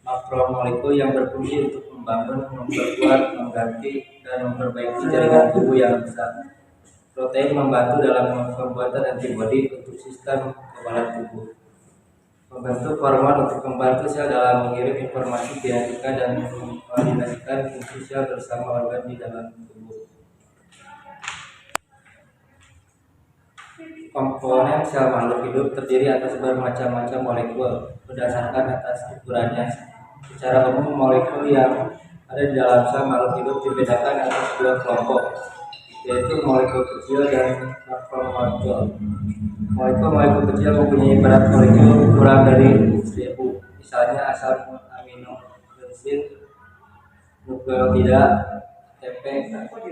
Makromolekul yang berfungsi untuk membangun, memperkuat, mengganti, dan memperbaiki jaringan tubuh yang rusak. Protein membantu dalam pembuatan antibodi untuk sistem kekebalan tubuh. Membentuk hormon untuk membantu sel dalam mengirim informasi genetika dan mengkoordinasikan fungsi sel bersama organ di dalam tubuh. Komponen sel makhluk hidup terdiri atas bermacam-macam molekul berdasarkan atas ukurannya. Secara umum, molekul yang ada di dalam sel makhluk hidup dibedakan atas dua kelompok, yaitu molekul kecil dan makromolekul. Molekul kecil mempunyai berat molekul kurang dari 1000, misalnya asam amino, bensin, nukleotida, ATP,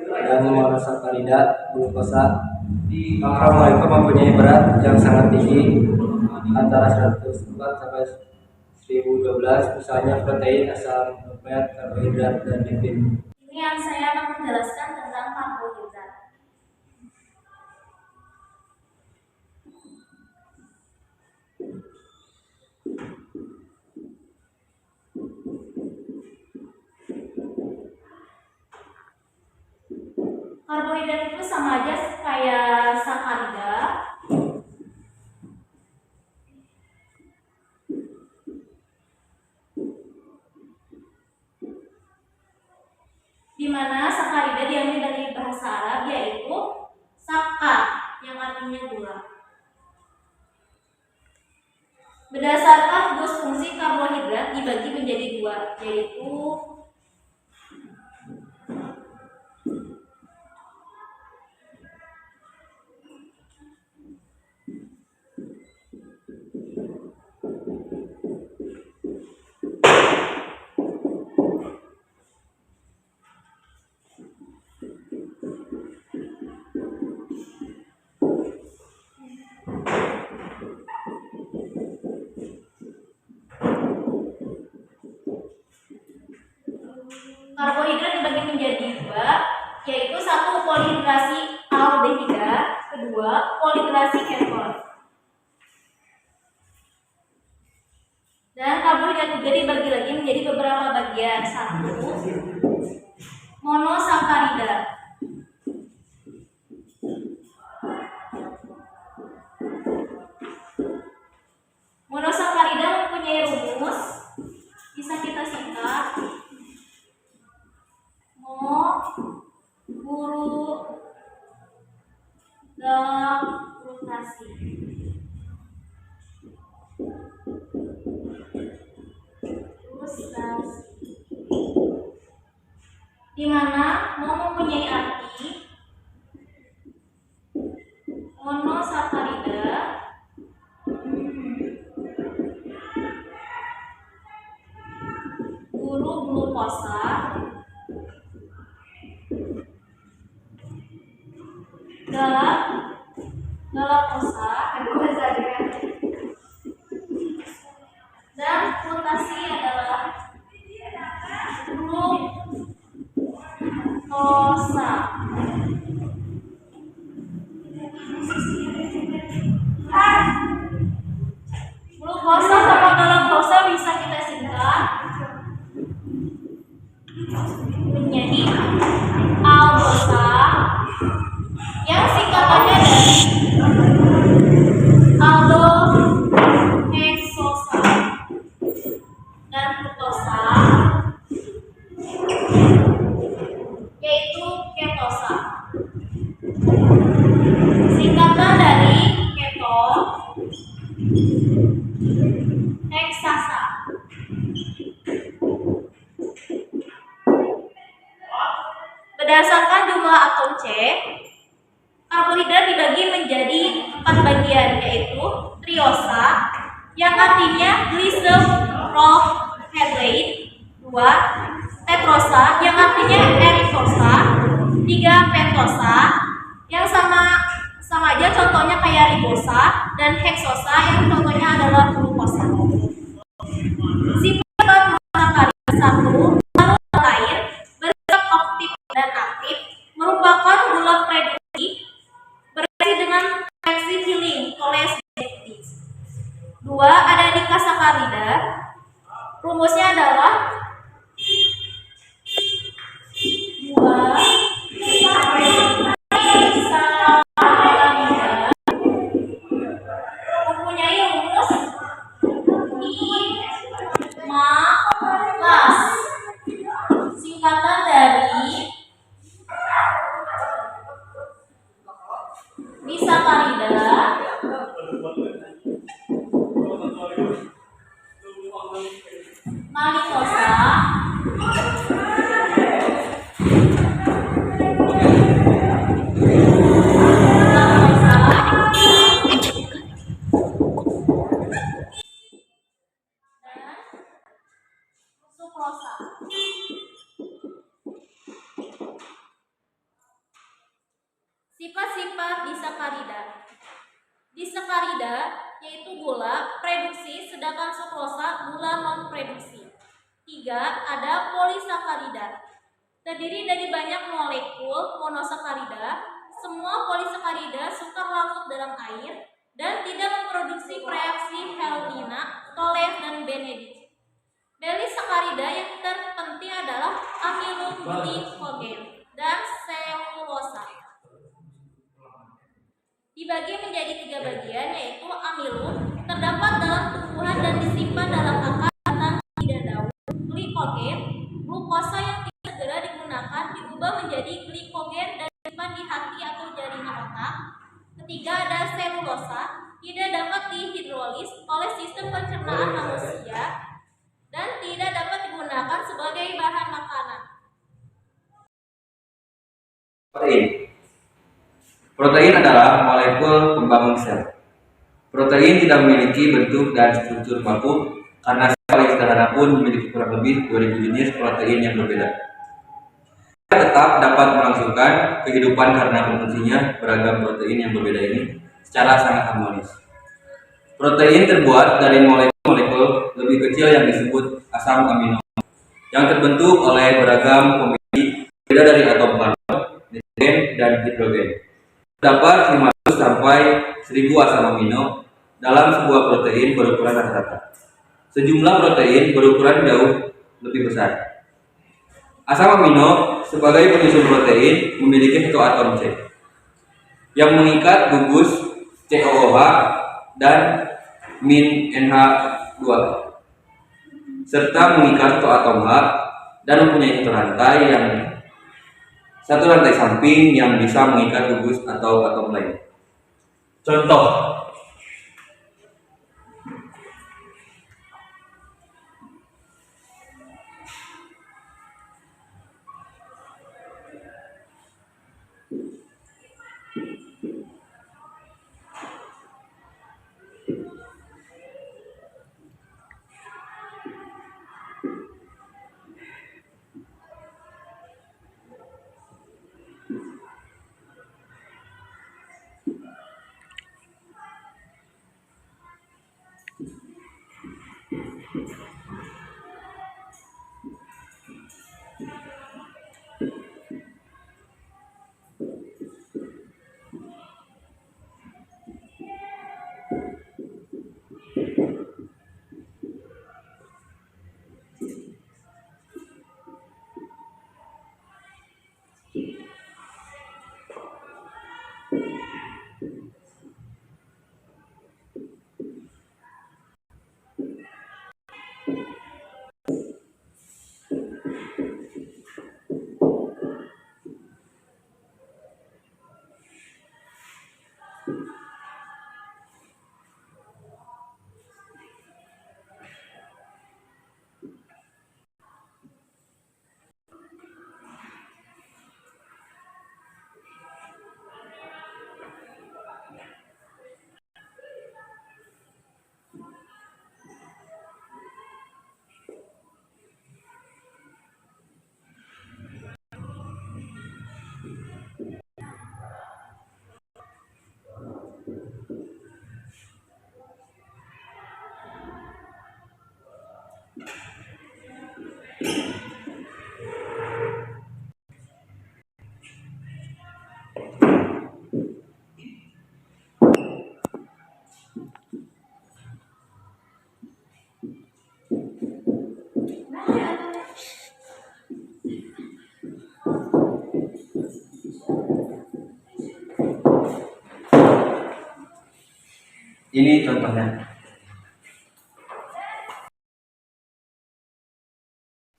dan monosakarida, glukosa. Makromolekul mempunyai berat yang sangat tinggi, antara 104 sampai 1012, misalnya protein, asam nukleat, karbohidrat, dan lipid. Ini yang saya akan menjelaskan tentang karbohidrat. Karbohidrat itu sama aja kayak sakarida. Di mana sakarida diambil dari bahasa Arab, yaitu sakar, yang artinya gula. Berdasarkan gugus fungsi, karbohidrat dibagi menjadi dua, yaitu karbohidrat dibagi menjadi dua, yaitu satu polihidrasi aldehida, kedua polihidrasi keton. Dan karbohidrat juga dibagi lagi menjadi beberapa bagian. Satu, monosakarida. Monosakarida mempunyai rumus, bisa kita singkat guru dalam frutasi. Di mana mempunyai arti monosakarida guru glukosa dalam glukosa dan frutasi adalah glukosa. Glukosa sama glukosa bisa kita singkat menjadi aldosa, yang singkatannya dari aldoheksosa, dan fructosa yaitu ketosa, singkatan dari keton heksasa. Berdasarkan jumlah atom C, karbohidrat dibagi menjadi 4 bagian, yaitu triosa, yang artinya glycerolhydrate, 2 tetrosa, yang artinya erythrosa, 3 pentosa, yang sama aja contohnya kayak ribosa, dan heksosa, yang contohnya adalah glukosa. Sifat monosakarida 1, larut air, berzat aktif dan aktif, merupakan gula reduksi, bereaksi dengan reaksi healing kolesterol. 2, ada dikasakarida, Rumusnya adalah 2 bisa mempunyai rumus I malas, singkatan dari disakarida, malitosa, sukrosa. Sifat-sifat disakarida. Disakarida yaitu gula produksi, sedangkan sukrosa gula non-produksi. 3. Ada polisakarida. Terdiri dari banyak molekul monosakarida. Semua polisakarida sukar larut dalam air dan tidak memproduksi reaksi Helena, Toles, dan Benedict. Polisakarida yang terpenting adalah aminoglikogen dan selulosa. Dibagi menjadi 3 bagian, yaitu amilum terdapat dalam tumbuhan dan disimpan dalam akar batang tidak daun. Glikogen, glukosa yang tidak segera digunakan diubah menjadi glikogen dan disimpan di hati atau jaringan otak. Ketiga, ada selulosa, tidak dapat dihidrolis oleh sistem pencernaan manusia dan tidak dapat digunakan sebagai bahan makanan. Protein adalah molekul pembangun sel. Protein tidak memiliki bentuk dan struktur baku karena sel paling sederhana pun memiliki kurang lebih 2000 jenis protein yang berbeda. Tetap dapat melangsungkan kehidupan karena fungsinya beragam protein yang berbeda ini secara sangat harmonis. Protein terbuat dari molekul lebih kecil yang disebut asam amino yang terbentuk oleh beragam kombinasi berbeda dari atom karbon, nitrogen, dan hidrogen. Terdapat 500 sampai 1000 asam amino dalam sebuah protein berukuran rata-rata. Sejumlah protein berukuran jauh lebih besar. Asam amino sebagai penyusun protein memiliki satu atom C yang mengikat gugus COOH dan min NH2 serta mengikat satu atom H dan mempunyai satu rantai samping yang bisa mengikat gugus atau atom lain. Contoh: Ini contohnya.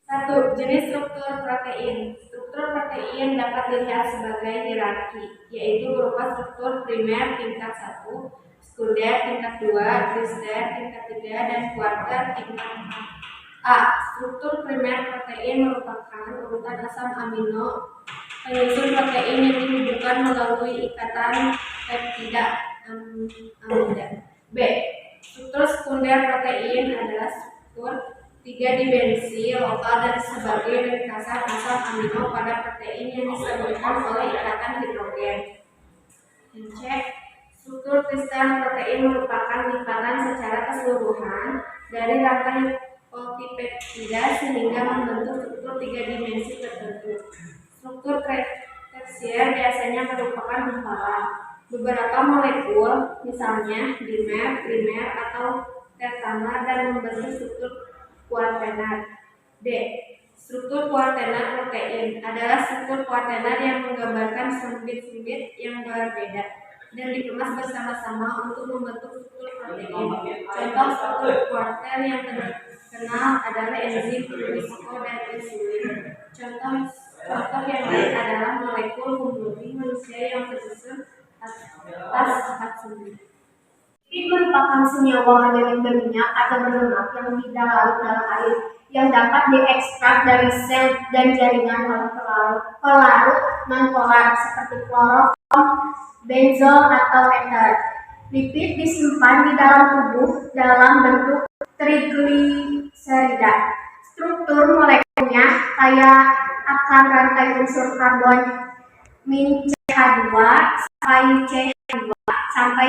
1. Jenis struktur protein. Struktur protein dapat dilihat sebagai hierarki, yaitu berupa struktur primer tingkat 1, sekunder tingkat 2, tersier tingkat 3, dan kuarter tingkat 4. A. Struktur primer protein merupakan urutan asam amino penyusun protein yang dihubungkan melalui ikatan peptida amida. B. Struktur sekunder protein adalah struktur 3 dimensi lokal dan sebagai ringkasan asam amino pada protein yang disambungkan oleh ikatan hidrogen. C. Struktur kristal protein merupakan lingkaran secara keseluruhan dari rantai polipeptida sehingga membentuk struktur 3 dimensi tertentu. Struktur tersier biasanya merupakan gumpalan. Beberapa molekul, misalnya dimer, trimer, atau tertamer, dan membentuk struktur kuartenar. D. Struktur kuartenar protein adalah struktur kuartenar yang menggambarkan sempit-sempit yang berbeda dan dikemas bersama-sama untuk membentuk struktur protein. Contoh struktur kuarter yang terkenal adalah enzim glukosa dan insulin. Contoh yang lain adalah molekul hemoglobin manusia yang tersusun atas 4 sumber. Lipid merupakan senyawa organik berminyak atau berlemak yang tidak larut dalam air, yang dapat diekstrak dari sel dan jaringan oleh pelarut nonpolar seperti kloroform, benzol, atau ether. Lipid disimpan di dalam tubuh dalam bentuk trigliserida. Struktur molekulnya kaya akan rantai unsur karbon min CH2 sampai CH2 sampai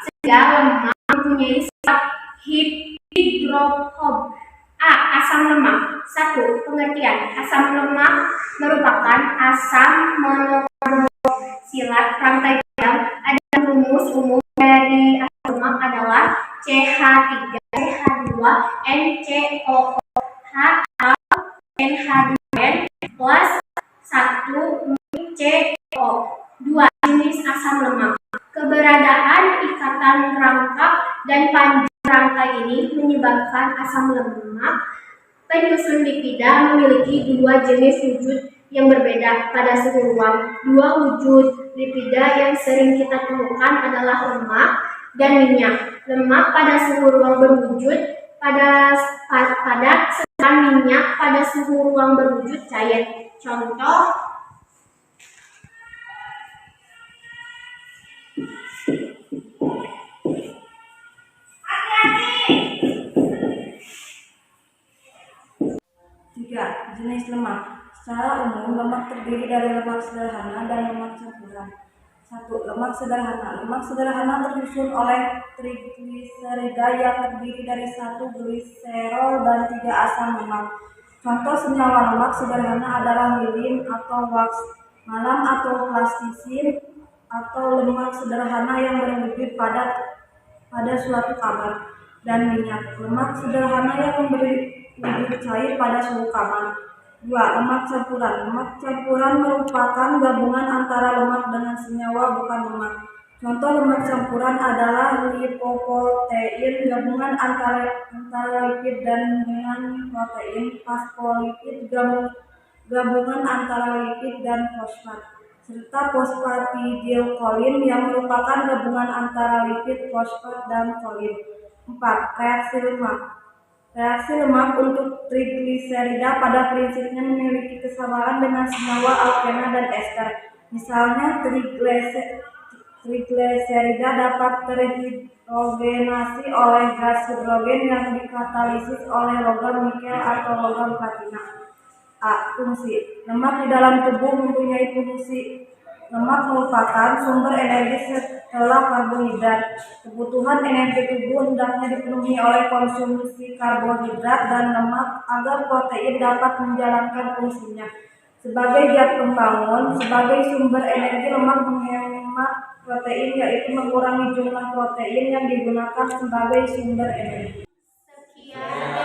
sehingga lemak mempunyai sifat hidrofob. A. Asam lemak. 1. Pengertian. Asam lemak merupakan asam monokarboksilat rantai panjang. Ada rumus umum dari asam lemak adalah CH3, CH2, NCOOH atau NH2N plus 1 CO. 2. Jenis asam lemak. Keberadaan ikatan rangkap dan panjang rantai ini menyebabkan asam lemak penyusun lipida memiliki 2 jenis wujud yang berbeda pada suhu ruang. 2 wujud lipida yang sering kita temukan adalah lemak dan minyak. Lemak pada suhu ruang berwujud padat, sedangkan minyak pada suhu ruang berwujud cair. Contoh jenis lemak. Secara umum, lemak terdiri dari lemak sederhana dan lemak campuran. 1. Lemak sederhana. Lemak sederhana tersusun oleh trigliserida yang terdiri dari 1 gliserol dan 3 asam lemak. Contoh senyawa lemak sederhana adalah lilin atau wax, malam atau plastisin, atau lemak sederhana yang berwujud padat pada suatu kamar, dan minyak. Lemak sederhana yang memberi wujud cair pada suhu kamar. 2. Lemak campuran. Lemak campuran merupakan gabungan antara lemak dengan senyawa bukan lemak. Contoh lemak campuran adalah lipoprotein, gabungan antara lipid dan dengan protein, fosfolipid, gabungan antara lipid dan fosfat, serta fosfatidilkolin yang merupakan gabungan antara lipid, fosfat, dan kolin. 4. Reaksi lemak. Reaksi lemak untuk trigliserida pada prinsipnya memiliki kesamaan dengan senyawa alkena dan ester. Misalnya, trigliserida dapat terhidrogenasi oleh gas hidrogen yang dikatalisis oleh logam nikel atau logam platina. A. Fungsi. Lemak di dalam tubuh mempunyai fungsi. Lemak merupakan sumber energi setelah karbohidrat. Kebutuhan energi tubuh hendaknya dipenuhi oleh konsumsi karbohidrat dan lemak agar protein dapat menjalankan fungsinya. Sebagai zat pembangun, sebagai sumber energi, lemak menghemat protein, yaitu mengurangi jumlah protein yang digunakan sebagai sumber energi. sekian